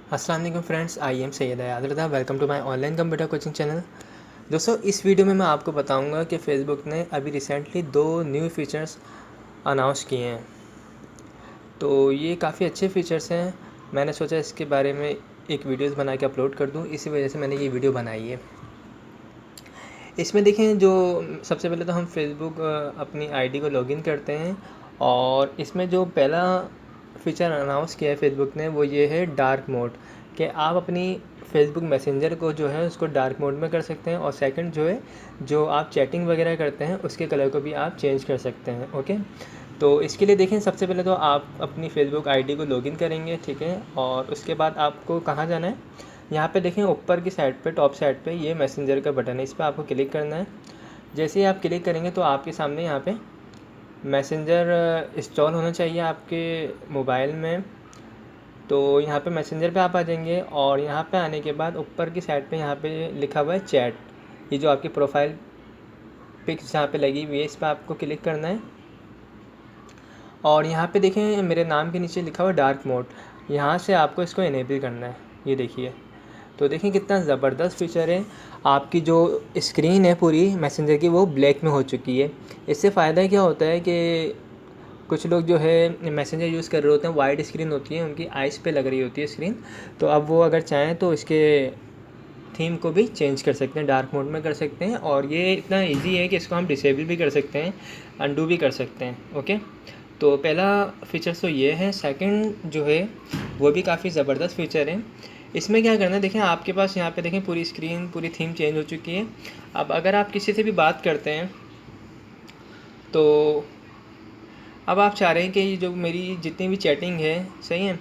अस्सलाम वालेकुम friends, I am Syed Ayad Raza. Welcome to my online computer coaching channel. दोस्तों, इस वीडियो में मैं आपको बताऊंगा कि फ़ेसबुक ने अभी रिसेंटली 2 न्यू फीचर्स अनाउंस किए हैं। तो ये काफ़ी अच्छे फीचर्स हैं। मैंने सोचा इसके बारे में एक वीडियोस बना के अपलोड कर दूं, इसी वजह से मैंने ये वीडियो बनाई है। इसमें देखें, जो सबसे पहले तो हम फेसबुक अपनी आईडी को लॉगिन करते हैं और इसमें जो पहला फ़ीचर अनाउंस किया है फ़ेसबुक ने वो ये है डार्क मोड, कि आप अपनी फ़ेसबुक मैसेंजर को जो है उसको डार्क मोड में कर सकते हैं। और सेकंड जो है, जो आप चैटिंग वगैरह करते हैं उसके कलर को भी आप चेंज कर सकते हैं। ओके, तो इसके लिए देखें, सबसे पहले तो आप अपनी फ़ेसबुक आईडी को लॉगिन करेंगे, ठीक है। और उसके बाद आपको कहाँ जाना है, यहाँ पे देखें ऊपर की साइड पे, टॉप साइड पे ये मैसेंजर का बटन है, इस पर आपको क्लिक करना है। जैसे ही आप क्लिक करेंगे तो आपके सामने यहाँ पे मैसेंजर इंस्टॉल होना चाहिए आपके मोबाइल में। तो यहाँ पे मैसेंजर पे आप आ जाएंगे और यहाँ पे आने के बाद ऊपर की साइड पे यहाँ पे लिखा हुआ है चैट, ये जो आपकी प्रोफाइल पिक्स जहाँ पे लगी हुई है इस पर आपको क्लिक करना है। और यहाँ पे देखें मेरे नाम के नीचे लिखा हुआ डार्क मोड, यहाँ से आपको इसको इनेबल करना है। ये देखिए, तो देखें कितना ज़बरदस्त फीचर है। आपकी जो स्क्रीन है पूरी मैसेंजर की वो ब्लैक में हो चुकी है। इससे फ़ायदा क्या होता है कि कुछ लोग जो है मैसेंजर यूज़ कर रहे होते हैं, वाइड स्क्रीन होती है, उनकी आइज़ पे लग रही होती है स्क्रीन। तो अब वो अगर चाहें तो इसके थीम को भी चेंज कर सकते हैं, डार्क मोड में कर सकते हैं। और ये इतना इजी है कि इसको हम डिसेबल भी कर सकते हैं, अंडू भी कर सकते हैं। ओके, तो पहला फ़ीचर तो ये है। सेकंड जो है वो भी काफ़ी ज़बरदस्त फ़ीचर है। इसमें क्या करना है, देखें आपके पास यहाँ पे देखें पूरी स्क्रीन, पूरी थीम चेंज हो चुकी है। अब अगर आप किसी से भी बात करते हैं तो अब आप चाह रहे हैं कि ये जो मेरी जितनी भी चैटिंग है, सही है,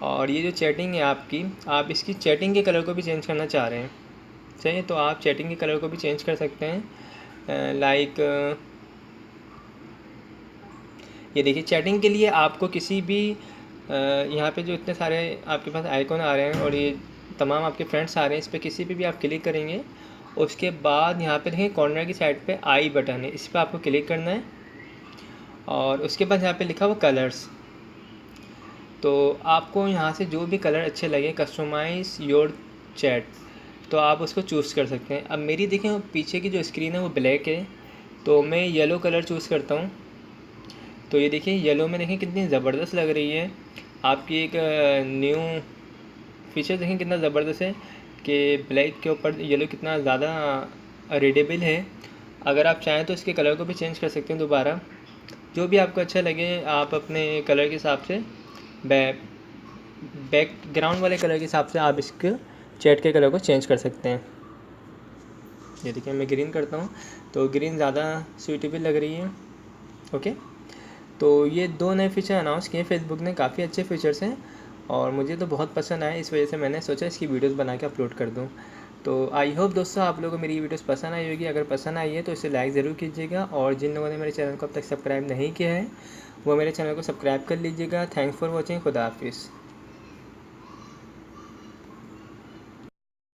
और ये जो चैटिंग है आपकी, आप इसकी चैटिंग के कलर को भी चेंज करना चाह रहे हैं, सही है। तो आप चैटिंग के कलर को भी चेंज कर सकते हैं। लाइक ये देखिए, चैटिंग के लिए आपको किसी भी यहाँ पे जो इतने सारे आपके पास आइकॉन आ रहे हैं और ये तमाम आपके फ्रेंड्स आ रहे हैं, इस पर किसी पे भी आप क्लिक करेंगे। उसके बाद यहाँ पे देखें कॉर्नर की साइड पे आई बटन है, इस पर आपको क्लिक करना है। और उसके बाद यहाँ पे लिखा हुआ कलर्स, तो आपको यहाँ से जो भी कलर अच्छे लगे, कस्टमाइज़ योर चैट, तो आप उसको चूज़ कर सकते हैं। अब मेरी देखें पीछे की जो स्क्रीन है वो ब्लैक है, तो मैं येलो कलर चूज़ करता हूँ। तो ये देखिए येलो में देखें कितनी ज़बरदस्त लग रही है। आपकी एक न्यू फीचर देखें कितना ज़बरदस्त है कि ब्लैक के ऊपर येलो कितना ज़्यादा रीडेबल है। अगर आप चाहें तो इसके कलर को भी चेंज कर सकते हैं दोबारा, जो भी आपको अच्छा लगे आप अपने कलर के हिसाब से, बैकग्राउंड वाले कलर के हिसाब से आप इसके चैट के कलर को चेंज कर सकते हैं। ये देखिए मैं ग्रीन करता हूँ, तो ग्रीन ज़्यादा सूटेबल लग रही है। ओके, तो ये 2 नए फीचर अनाउंस किए फेसबुक ने, काफ़ी अच्छे फीचर्स हैं और मुझे तो बहुत पसंद आए, इस वजह से मैंने सोचा इसकी वीडियोस बना के अपलोड कर दूं। तो आई होप दोस्तों आप लोगों को मेरी वीडियोस पसंद आई होगी। अगर पसंद आई है तो इसे लाइक ज़रूर कीजिएगा और जिन लोगों ने मेरे चैनल को अब तक सब्सक्राइब नहीं किया है वो मेरे चैनल को सब्सक्राइब कर लीजिएगा। Thanks for watching. खुदा हाफिज़।